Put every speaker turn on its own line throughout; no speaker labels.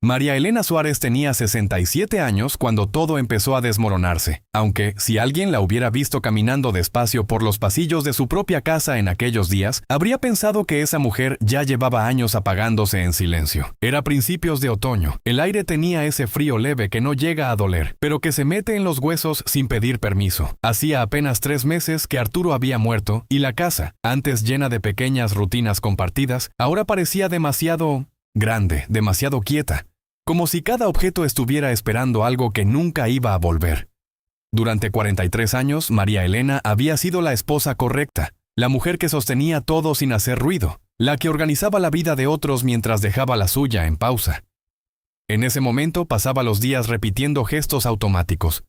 María Elena Suárez tenía 67 años cuando todo empezó a desmoronarse, aunque, si alguien la hubiera visto caminando despacio por los pasillos de su propia casa en aquellos días, habría pensado que esa mujer ya llevaba años apagándose en silencio. Era principios de otoño. El aire tenía ese frío leve que no llega a doler, pero que se mete en los huesos sin pedir permiso. Hacía apenas 3 meses que Arturo había muerto, y la casa, antes llena de pequeñas rutinas compartidas, ahora parecía demasiado grande, demasiado quieta, como si cada objeto estuviera esperando algo que nunca iba a volver. Durante 43 años, María Elena había sido la esposa correcta, la mujer que sostenía todo sin hacer ruido, la que organizaba la vida de otros mientras dejaba la suya en pausa. En ese momento pasaba los días repitiendo gestos automáticos.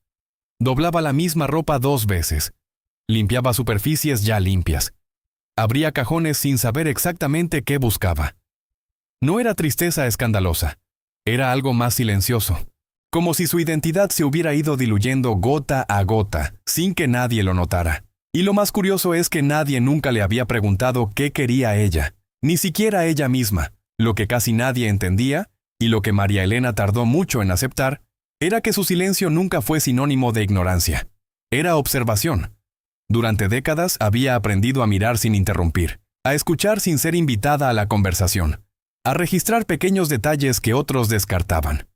Doblaba la misma ropa 2 veces. Limpiaba superficies ya limpias. Abría cajones sin saber exactamente qué buscaba. No era tristeza escandalosa. Era algo más silencioso. Como si su identidad se hubiera ido diluyendo gota a gota, sin que nadie lo notara. Y lo más curioso es que nadie nunca le había preguntado qué quería ella, ni siquiera ella misma. Lo que casi nadie entendía, y lo que María Elena tardó mucho en aceptar, era que su silencio nunca fue sinónimo de ignorancia. Era observación. Durante décadas había aprendido a mirar sin interrumpir, a escuchar sin ser invitada a la conversación, a registrar pequeños detalles que otros descartaban.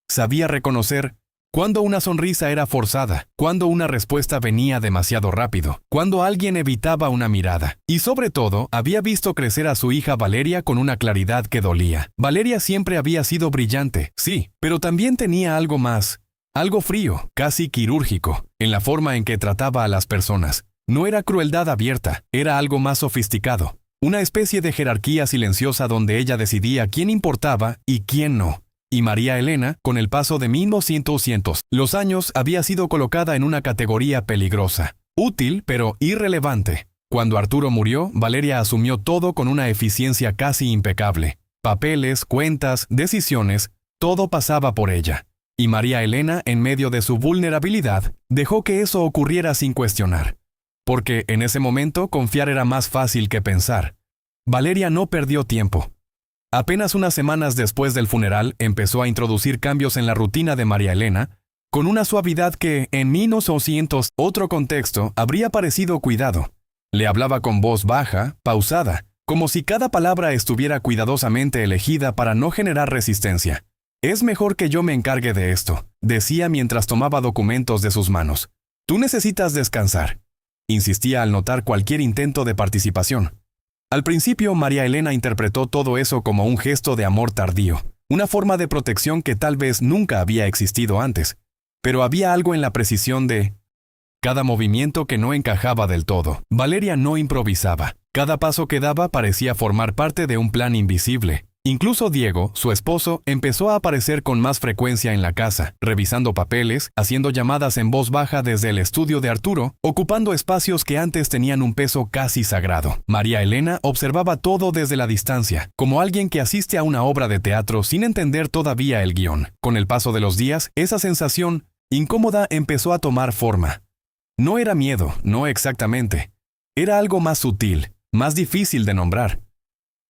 Sabía reconocer cuando una sonrisa era forzada, cuando una respuesta venía demasiado rápido, cuando alguien evitaba una mirada. Y sobre todo, había visto crecer a su hija Valeria con una claridad que dolía. Valeria siempre había sido brillante, sí, pero también tenía algo más, algo frío, casi quirúrgico, en la forma en que trataba a las personas. No era crueldad abierta, era algo más sofisticado. Una especie de jerarquía silenciosa donde ella decidía quién importaba y quién no. Y María Elena, con el paso de 1200 los años, había sido colocada en una categoría peligrosa. Útil, pero irrelevante. Cuando Arturo murió, Valeria asumió todo con una eficiencia casi impecable. Papeles, cuentas, decisiones, todo pasaba por ella. Y María Elena, en medio de su vulnerabilidad, dejó que eso ocurriera sin cuestionar. Porque en ese momento confiar era más fácil que pensar. Valeria no perdió tiempo. Apenas unas semanas después del funeral empezó a introducir cambios en la rutina de María Elena, con una suavidad que, en 1900, otro contexto, habría parecido cuidado. Le hablaba con voz baja, pausada, como si cada palabra estuviera cuidadosamente elegida para no generar resistencia. «Es mejor que yo me encargue de esto», decía mientras tomaba documentos de sus manos. «Tú necesitas descansar», insistía al notar cualquier intento de participación. Al principio, María Elena interpretó todo eso como un gesto de amor tardío, una forma de protección que tal vez nunca había existido antes. Pero había algo en la precisión de cada movimiento que no encajaba del todo. Valeria no improvisaba. Cada paso que daba parecía formar parte de un plan invisible. Incluso Diego, su esposo, empezó a aparecer con más frecuencia en la casa, revisando papeles, haciendo llamadas en voz baja desde el estudio de Arturo, ocupando espacios que antes tenían un peso casi sagrado. María Elena observaba todo desde la distancia, como alguien que asiste a una obra de teatro sin entender todavía el guión. Con el paso de los días, esa sensación incómoda empezó a tomar forma. No era miedo, no exactamente. Era algo más sutil, más difícil de nombrar.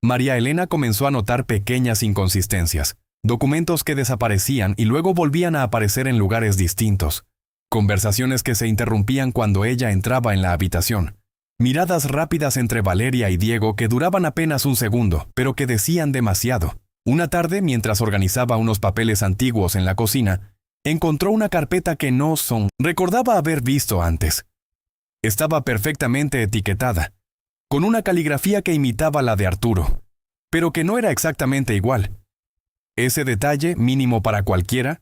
María Elena comenzó a notar pequeñas inconsistencias, documentos que desaparecían y luego volvían a aparecer en lugares distintos, conversaciones que se interrumpían cuando ella entraba en la habitación, miradas rápidas entre Valeria y Diego que duraban apenas un segundo, pero que decían demasiado. Una tarde, mientras organizaba unos papeles antiguos en la cocina, encontró una carpeta que recordaba haber visto antes. Estaba perfectamente etiquetada, con una caligrafía que imitaba la de Arturo, pero que no era exactamente igual. Ese detalle, mínimo para cualquiera,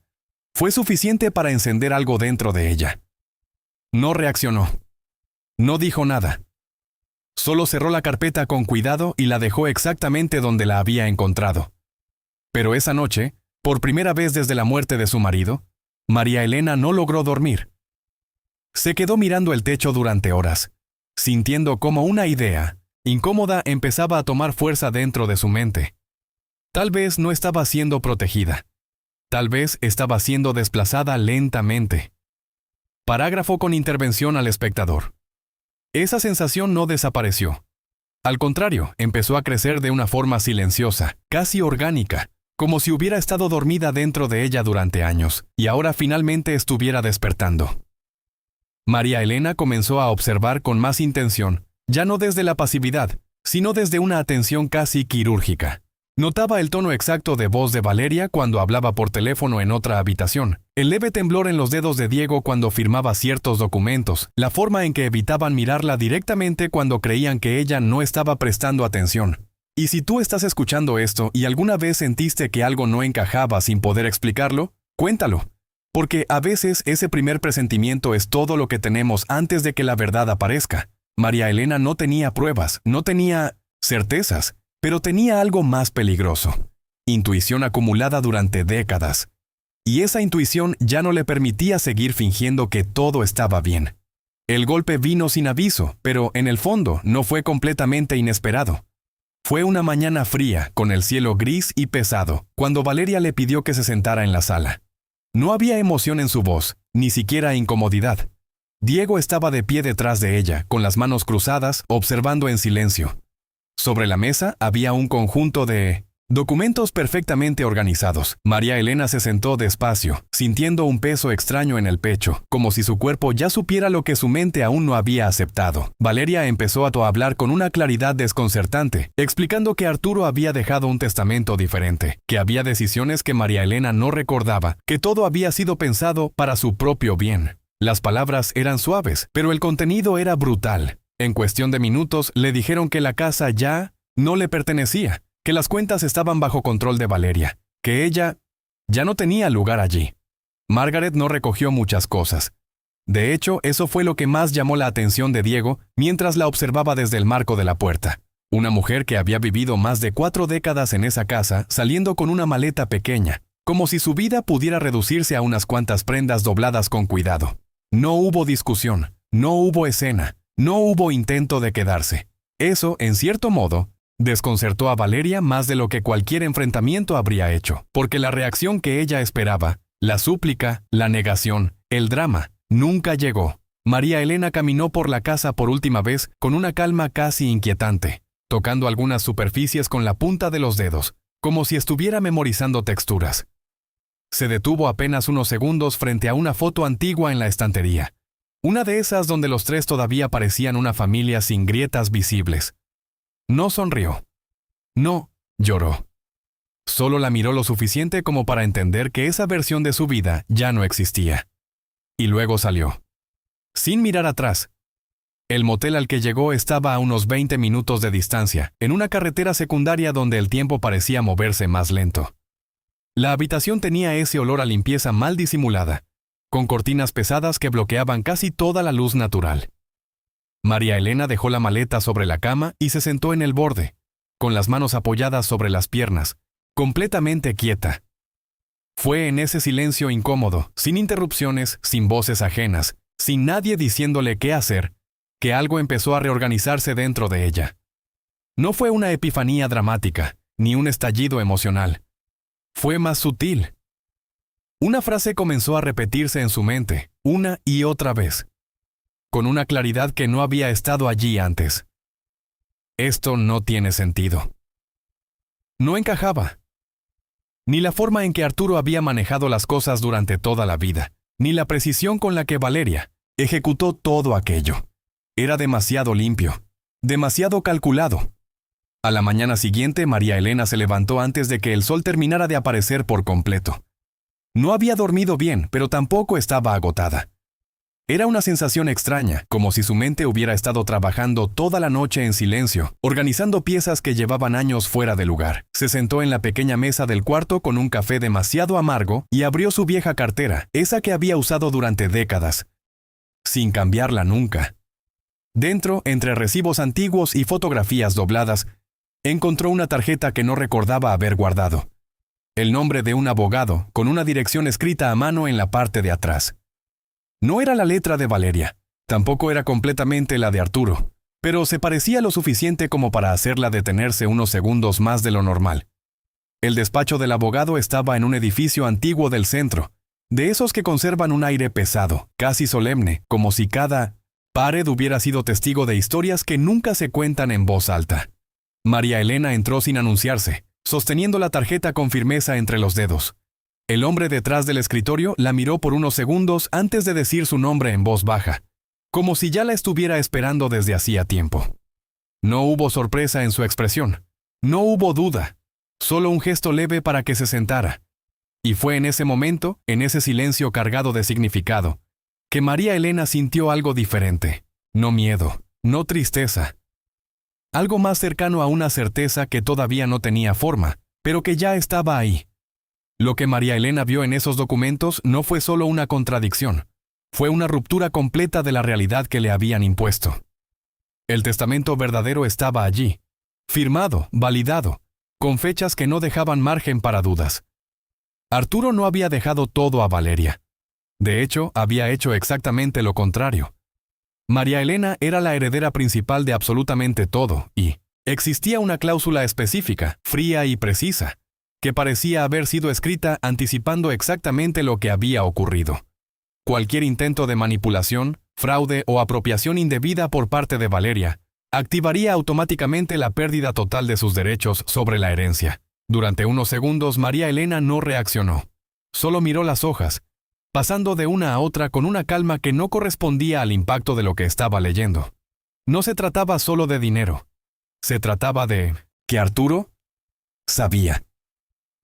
fue suficiente para encender algo dentro de ella. No reaccionó. No dijo nada. Solo cerró la carpeta con cuidado y la dejó exactamente donde la había encontrado. Pero esa noche, por primera vez desde la muerte de su marido, María Elena no logró dormir. Se quedó mirando el techo durante horas, sintiendo como una idea incómoda empezaba a tomar fuerza dentro de su mente. Tal vez no estaba siendo protegida. Tal vez estaba siendo desplazada lentamente. Parágrafo con intervención al espectador. Esa sensación no desapareció. Al contrario, empezó a crecer de una forma silenciosa, casi orgánica, como si hubiera estado dormida dentro de ella durante años, y ahora finalmente estuviera despertando. María Elena comenzó a observar con más intención, ya no desde la pasividad, sino desde una atención casi quirúrgica. Notaba el tono exacto de voz de Valeria cuando hablaba por teléfono en otra habitación, el leve temblor en los dedos de Diego cuando firmaba ciertos documentos, la forma en que evitaban mirarla directamente cuando creían que ella no estaba prestando atención. Y si tú estás escuchando esto y alguna vez sentiste que algo no encajaba sin poder explicarlo, cuéntalo. Porque a veces ese primer presentimiento es todo lo que tenemos antes de que la verdad aparezca. María Elena no tenía pruebas, no tenía certezas, pero tenía algo más peligroso. Intuición acumulada durante décadas. Y esa intuición ya no le permitía seguir fingiendo que todo estaba bien. El golpe vino sin aviso, pero en el fondo no fue completamente inesperado. Fue una mañana fría, con el cielo gris y pesado, cuando Valeria le pidió que se sentara en la sala. No había emoción en su voz, ni siquiera incomodidad. Diego estaba de pie detrás de ella, con las manos cruzadas, observando en silencio. Sobre la mesa había un conjunto de documentos perfectamente organizados. María Elena se sentó despacio, sintiendo un peso extraño en el pecho, como si su cuerpo ya supiera lo que su mente aún no había aceptado. Valeria empezó a hablar con una claridad desconcertante, explicando que Arturo había dejado un testamento diferente, que había decisiones que María Elena no recordaba, que todo había sido pensado para su propio bien. Las palabras eran suaves, pero el contenido era brutal. En cuestión de minutos le dijeron que la casa ya no le pertenecía, que las cuentas estaban bajo control de Valeria, que ella ya no tenía lugar allí. Margaret no recogió muchas cosas. De hecho, eso fue lo que más llamó la atención de Diego mientras la observaba desde el marco de la puerta. Una mujer que había vivido más de 4 décadas en esa casa, saliendo con una maleta pequeña, como si su vida pudiera reducirse a unas cuantas prendas dobladas con cuidado. No hubo discusión, no hubo escena, no hubo intento de quedarse. Eso, en cierto modo, desconcertó a Valeria más de lo que cualquier enfrentamiento habría hecho, porque la reacción que ella esperaba, la súplica, la negación, el drama, nunca llegó. María Elena caminó por la casa por última vez con una calma casi inquietante, tocando algunas superficies con la punta de los dedos, como si estuviera memorizando texturas. Se detuvo apenas unos segundos frente a una foto antigua en la estantería, una de esas donde los tres todavía parecían una familia sin grietas visibles. No sonrió. No lloró. Solo la miró lo suficiente como para entender que esa versión de su vida ya no existía. Y luego salió. Sin mirar atrás. El motel al que llegó estaba a unos 20 minutos de distancia, en una carretera secundaria donde el tiempo parecía moverse más lento. La habitación tenía ese olor a limpieza mal disimulada, con cortinas pesadas que bloqueaban casi toda la luz natural. María Elena dejó la maleta sobre la cama y se sentó en el borde, con las manos apoyadas sobre las piernas, completamente quieta. Fue en ese silencio incómodo, sin interrupciones, sin voces ajenas, sin nadie diciéndole qué hacer, que algo empezó a reorganizarse dentro de ella. No fue una epifanía dramática, ni un estallido emocional. Fue más sutil. Una frase comenzó a repetirse en su mente, una y otra vez, con una claridad que no había estado allí antes. Esto no tiene sentido. No encajaba. Ni la forma en que Arturo había manejado las cosas durante toda la vida, ni la precisión con la que Valeria ejecutó todo aquello. Era demasiado limpio, demasiado calculado. A la mañana siguiente, María Elena se levantó antes de que el sol terminara de aparecer por completo. No había dormido bien, pero tampoco estaba agotada. Era una sensación extraña, como si su mente hubiera estado trabajando toda la noche en silencio, organizando piezas que llevaban años fuera de lugar. Se sentó en la pequeña mesa del cuarto con un café demasiado amargo y abrió su vieja cartera, esa que había usado durante décadas, sin cambiarla nunca. Dentro, entre recibos antiguos y fotografías dobladas, encontró una tarjeta que no recordaba haber guardado. El nombre de un abogado, con una dirección escrita a mano en la parte de atrás. No era la letra de Valeria, tampoco era completamente la de Arturo, pero se parecía lo suficiente como para hacerla detenerse unos segundos más de lo normal. El despacho del abogado estaba en un edificio antiguo del centro, de esos que conservan un aire pesado, casi solemne, como si cada pared hubiera sido testigo de historias que nunca se cuentan en voz alta. María Elena entró sin anunciarse, sosteniendo la tarjeta con firmeza entre los dedos. El hombre detrás del escritorio la miró por unos segundos antes de decir su nombre en voz baja, como si ya la estuviera esperando desde hacía tiempo. No hubo sorpresa en su expresión. No hubo duda. Solo un gesto leve para que se sentara. Y fue en ese momento, en ese silencio cargado de significado, que María Elena sintió algo diferente. No miedo, no tristeza. Algo más cercano a una certeza que todavía no tenía forma, pero que ya estaba ahí. Lo que María Elena vio en esos documentos no fue solo una contradicción, fue una ruptura completa de la realidad que le habían impuesto. El testamento verdadero estaba allí, firmado, validado, con fechas que no dejaban margen para dudas. Arturo no había dejado todo a Valeria. De hecho, había hecho exactamente lo contrario. María Elena era la heredera principal de absolutamente todo y existía una cláusula específica, fría y precisa, que parecía haber sido escrita anticipando exactamente lo que había ocurrido. Cualquier intento de manipulación, fraude o apropiación indebida por parte de Valeria activaría automáticamente la pérdida total de sus derechos sobre la herencia. Durante unos segundos María Elena no reaccionó. Solo miró las hojas, pasando de una a otra con una calma que no correspondía al impacto de lo que estaba leyendo. No se trataba solo de dinero. Se trataba de que Arturo sabía.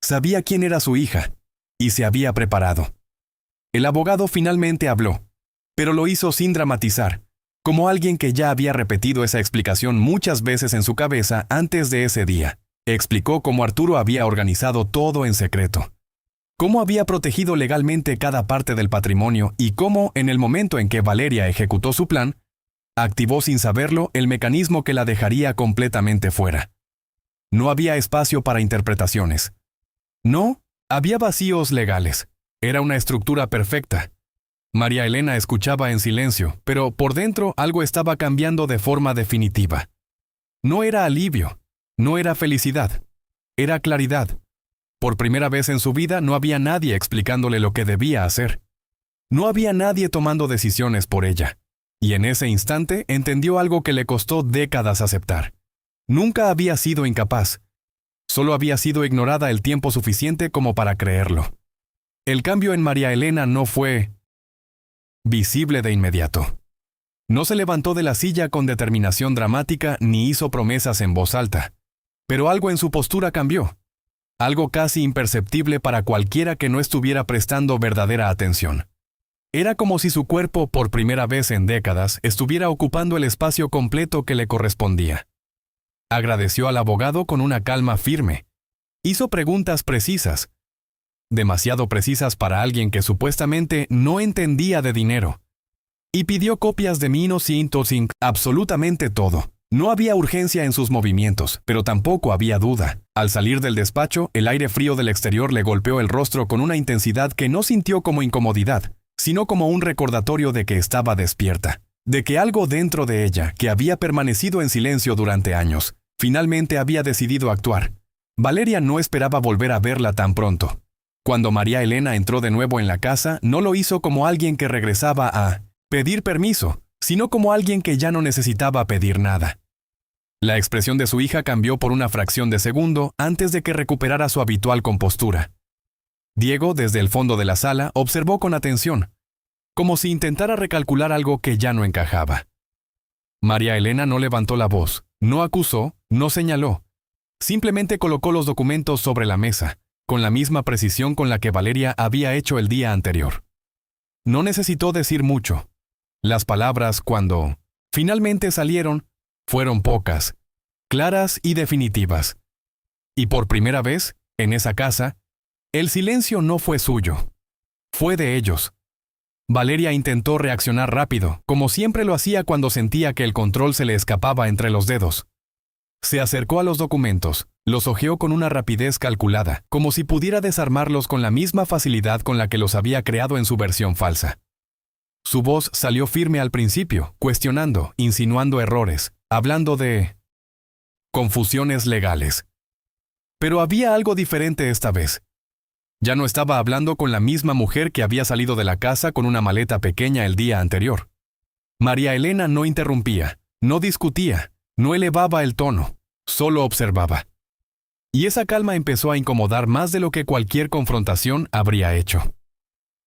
Sabía quién era su hija, y se había preparado. El abogado finalmente habló, pero lo hizo sin dramatizar, como alguien que ya había repetido esa explicación muchas veces en su cabeza antes de ese día. Explicó cómo Arturo había organizado todo en secreto, cómo había protegido legalmente cada parte del patrimonio y cómo, en el momento en que Valeria ejecutó su plan, activó sin saberlo el mecanismo que la dejaría completamente fuera. No había espacio para interpretaciones. No, había vacíos legales. Era una estructura perfecta. María Elena escuchaba en silencio, pero por dentro algo estaba cambiando de forma definitiva. No era alivio, no era felicidad, era claridad. Por primera vez en su vida no había nadie explicándole lo que debía hacer. No había nadie tomando decisiones por ella. Y en ese instante entendió algo que le costó décadas aceptar. Nunca había sido incapaz. Solo había sido ignorada el tiempo suficiente como para creerlo. El cambio en María Elena no fue visible de inmediato. No se levantó de la silla con determinación dramática ni hizo promesas en voz alta. Pero algo en su postura cambió. Algo casi imperceptible para cualquiera que no estuviera prestando verdadera atención. Era como si su cuerpo, por primera vez en décadas, estuviera ocupando el espacio completo que le correspondía. Agradeció al abogado con una calma firme. Hizo preguntas precisas, demasiado precisas para alguien que supuestamente no entendía de dinero. Y pidió copias de Minos y Intosync, absolutamente todo. No había urgencia en sus movimientos, pero tampoco había duda. Al salir del despacho, el aire frío del exterior le golpeó el rostro con una intensidad que no sintió como incomodidad, sino como un recordatorio de que estaba despierta, de que algo dentro de ella, que había permanecido en silencio durante años, finalmente había decidido actuar. Valeria no esperaba volver a verla tan pronto. Cuando María Elena entró de nuevo en la casa, no lo hizo como alguien que regresaba a pedir permiso, sino como alguien que ya no necesitaba pedir nada. La expresión de su hija cambió por una fracción de segundo antes de que recuperara su habitual compostura. Diego, desde el fondo de la sala, observó con atención, como si intentara recalcular algo que ya no encajaba. María Elena no levantó la voz, no acusó, no señaló. Simplemente colocó los documentos sobre la mesa, con la misma precisión con la que Valeria había hecho el día anterior. No necesitó decir mucho. Las palabras, cuando finalmente salieron, fueron pocas, claras y definitivas. Y por primera vez, en esa casa, el silencio no fue suyo. Fue de ellos. Valeria intentó reaccionar rápido, como siempre lo hacía cuando sentía que el control se le escapaba entre los dedos. Se acercó a los documentos, los hojeó con una rapidez calculada, como si pudiera desarmarlos con la misma facilidad con la que los había creado en su versión falsa. Su voz salió firme al principio, cuestionando, insinuando errores, hablando de confusiones legales. Pero había algo diferente esta vez. Ya no estaba hablando con la misma mujer que había salido de la casa con una maleta pequeña el día anterior. María Elena no interrumpía, no discutía, no elevaba el tono, solo observaba. Y esa calma empezó a incomodar más de lo que cualquier confrontación habría hecho.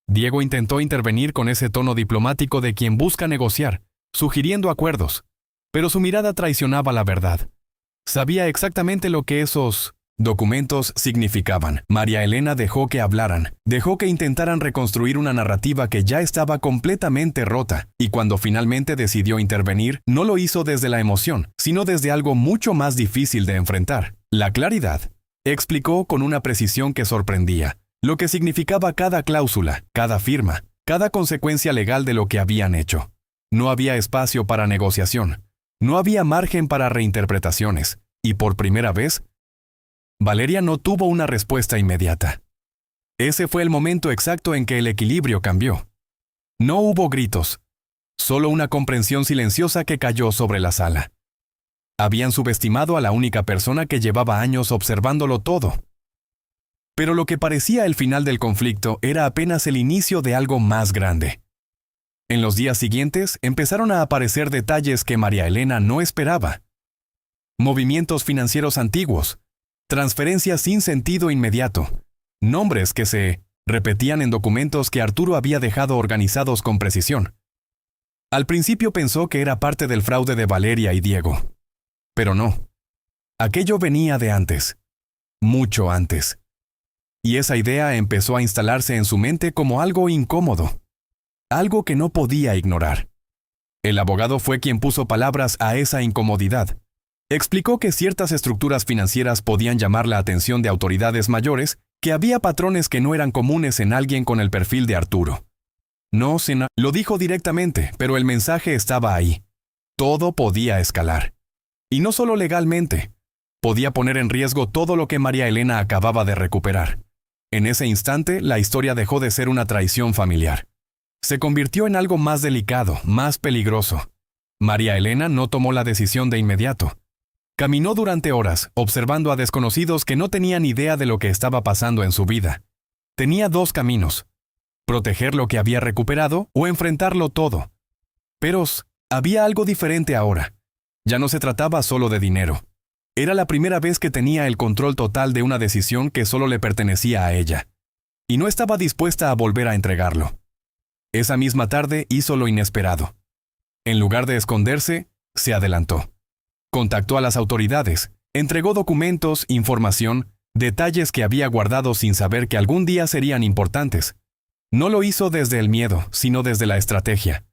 Diego intentó intervenir con ese tono diplomático de quien busca negociar, sugiriendo acuerdos, pero su mirada traicionaba la verdad. Sabía exactamente lo que esos documentos significaban. María Elena dejó que hablaran, dejó que intentaran reconstruir una narrativa que ya estaba completamente rota, y cuando finalmente decidió intervenir, no lo hizo desde la emoción, sino desde algo mucho más difícil de enfrentar: la claridad. Explicó con una precisión que sorprendía lo que significaba cada cláusula, cada firma, cada consecuencia legal de lo que habían hecho. No había espacio para negociación, no había margen para reinterpretaciones, y por primera vez, Valeria no tuvo una respuesta inmediata. Ese fue el momento exacto en que el equilibrio cambió. No hubo gritos, solo una comprensión silenciosa que cayó sobre la sala. Habían subestimado a la única persona que llevaba años observándolo todo. Pero lo que parecía el final del conflicto era apenas el inicio de algo más grande. En los días siguientes empezaron a aparecer detalles que María Elena no esperaba. Movimientos financieros antiguos, transferencias sin sentido inmediato, nombres que se repetían en documentos que Arturo había dejado organizados con precisión. Al principio pensó que era parte del fraude de Valeria y Diego. Pero no. Aquello venía de antes. Mucho antes. Y esa idea empezó a instalarse en su mente como algo incómodo. Algo que no podía ignorar. El abogado fue quien puso palabras a esa incomodidad. Explicó que ciertas estructuras financieras podían llamar la atención de autoridades mayores, que había patrones que no eran comunes en alguien con el perfil de Arturo. No, lo dijo directamente, pero el mensaje estaba ahí. Todo podía escalar. Y no solo legalmente. Podía poner en riesgo todo lo que María Elena acababa de recuperar. En ese instante, la historia dejó de ser una traición familiar. Se convirtió en algo más delicado, más peligroso. María Elena no tomó la decisión de inmediato. Caminó durante horas, observando a desconocidos que no tenían idea de lo que estaba pasando en su vida. Tenía dos caminos: proteger lo que había recuperado o enfrentarlo todo. Pero había algo diferente ahora. Ya no se trataba solo de dinero. Era la primera vez que tenía el control total de una decisión que solo le pertenecía a ella. Y no estaba dispuesta a volver a entregarlo. Esa misma tarde hizo lo inesperado. En lugar de esconderse, se adelantó. Contactó a las autoridades, entregó documentos, información, detalles que había guardado sin saber que algún día serían importantes. No lo hizo desde el miedo, sino desde la estrategia.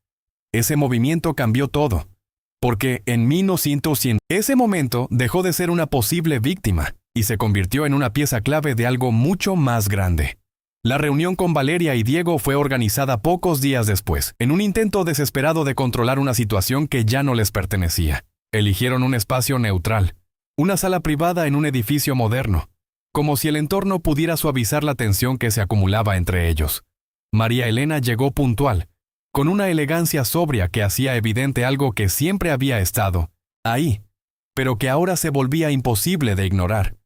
Ese movimiento cambió todo. Porque en 1900, ese momento dejó de ser una posible víctima y se convirtió en una pieza clave de algo mucho más grande. La reunión con Valeria y Diego fue organizada pocos días después, en un intento desesperado de controlar una situación que ya no les pertenecía. Eligieron un espacio neutral, una sala privada en un edificio moderno, como si el entorno pudiera suavizar la tensión que se acumulaba entre ellos. María Elena llegó puntual, con una elegancia sobria que hacía evidente algo que siempre había estado ahí, pero que ahora se volvía imposible de ignorar: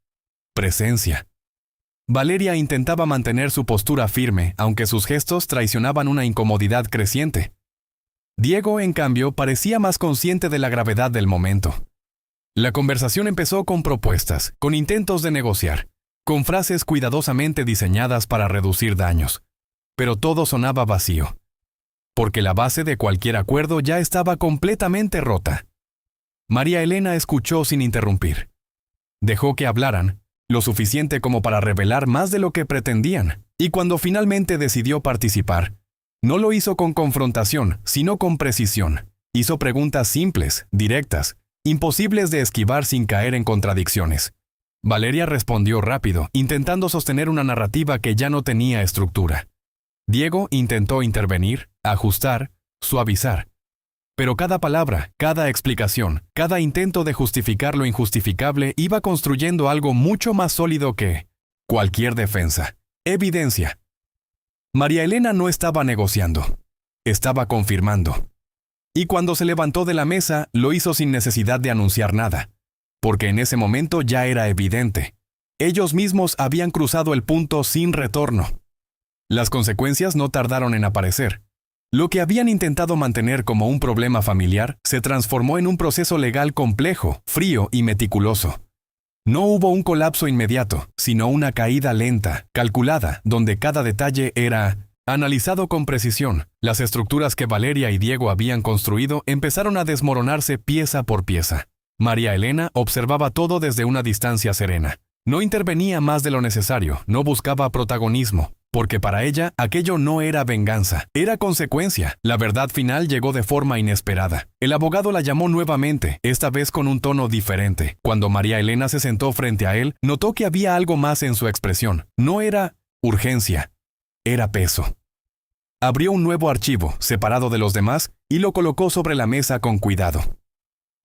presencia. Valeria intentaba mantener su postura firme, aunque sus gestos traicionaban una incomodidad creciente. Diego, en cambio, parecía más consciente de la gravedad del momento. La conversación empezó con propuestas, con intentos de negociar, con frases cuidadosamente diseñadas para reducir daños. Pero todo sonaba vacío. Porque la base de cualquier acuerdo ya estaba completamente rota. María Elena escuchó sin interrumpir. Dejó que hablaran, lo suficiente como para revelar más de lo que pretendían, y cuando finalmente decidió participar, no lo hizo con confrontación, sino con precisión. Hizo preguntas simples, directas, imposibles de esquivar sin caer en contradicciones. Valeria respondió rápido, intentando sostener una narrativa que ya no tenía estructura. Diego intentó intervenir, ajustar, suavizar. Pero cada palabra, cada explicación, cada intento de justificar lo injustificable iba construyendo algo mucho más sólido que cualquier defensa. Evidencia. María Elena no estaba negociando. Estaba confirmando. Y cuando se levantó de la mesa, lo hizo sin necesidad de anunciar nada. Porque en ese momento ya era evidente. Ellos mismos habían cruzado el punto sin retorno. Las consecuencias no tardaron en aparecer. Lo que habían intentado mantener como un problema familiar se transformó en un proceso legal complejo, frío y meticuloso. No hubo un colapso inmediato, sino una caída lenta, calculada, donde cada detalle era analizado con precisión. Las estructuras que Valeria y Diego habían construido empezaron a desmoronarse pieza por pieza. María Elena observaba todo desde una distancia serena. No intervenía más de lo necesario, no buscaba protagonismo, porque para ella aquello no era venganza, era consecuencia. La verdad final llegó de forma inesperada. El abogado la llamó nuevamente, esta vez con un tono diferente. Cuando María Elena se sentó frente a él, notó que había algo más en su expresión. No era urgencia, era peso. Abrió un nuevo archivo, separado de los demás, y lo colocó sobre la mesa con cuidado.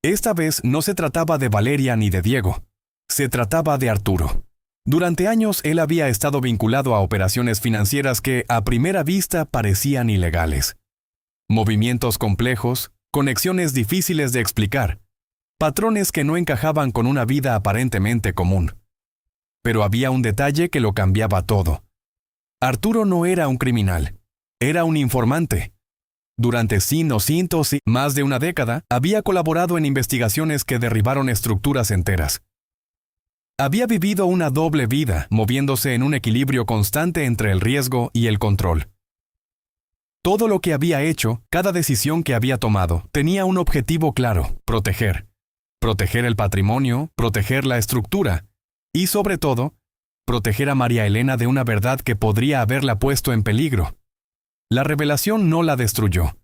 Esta vez no se trataba de Valeria ni de Diego. Se trataba de Arturo. Durante años él había estado vinculado a operaciones financieras que, a primera vista, parecían ilegales. Movimientos complejos, conexiones difíciles de explicar, patrones que no encajaban con una vida aparentemente común. Pero había un detalle que lo cambiaba todo. Arturo no era un criminal. Era un informante. Durante más de una década, había colaborado en investigaciones que derribaron estructuras enteras. Había vivido una doble vida, moviéndose en un equilibrio constante entre el riesgo y el control. Todo lo que había hecho, cada decisión que había tomado, tenía un objetivo claro: proteger. Proteger el patrimonio, proteger la estructura y, sobre todo, proteger a María Elena de una verdad que podría haberla puesto en peligro. La revelación no la destruyó.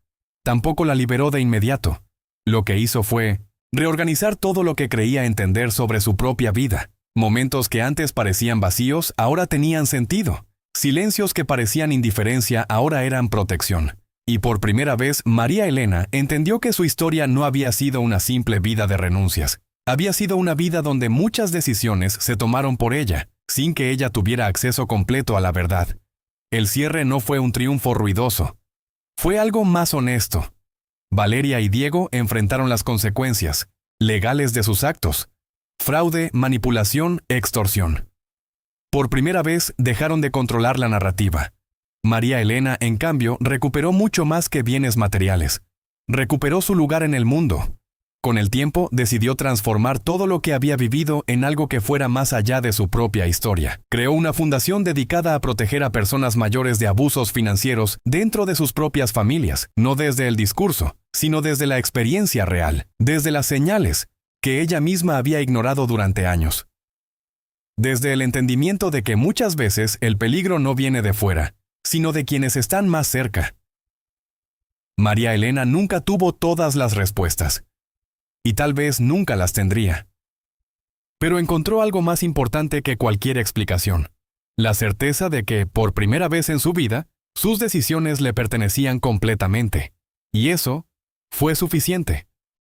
Tampoco la liberó de inmediato. Lo que hizo fue reorganizar todo lo que creía entender sobre su propia vida. Momentos que antes parecían vacíos, ahora tenían sentido. Silencios que parecían indiferencia, ahora eran protección. Y por primera vez, María Elena entendió que su historia no había sido una simple vida de renuncias. Había sido una vida donde muchas decisiones se tomaron por ella, sin que ella tuviera acceso completo a la verdad. El cierre no fue un triunfo ruidoso. Fue algo más honesto. Valeria y Diego enfrentaron las consecuencias legales de sus actos: fraude, manipulación, extorsión. Por primera vez dejaron de controlar la narrativa. María Elena, en cambio, recuperó mucho más que bienes materiales. Recuperó su lugar en el mundo. Con el tiempo, decidió transformar todo lo que había vivido en algo que fuera más allá de su propia historia. Creó una fundación dedicada a proteger a personas mayores de abusos financieros dentro de sus propias familias, no desde el discurso, sino desde la experiencia real, desde las señales que ella misma había ignorado durante años. Desde el entendimiento de que muchas veces el peligro no viene de fuera, sino de quienes están más cerca. María Elena nunca tuvo todas las respuestas. Y tal vez nunca las tendría. Pero encontró algo más importante que cualquier explicación: la certeza de que, por primera vez en su vida, sus decisiones le pertenecían completamente. Y eso fue suficiente.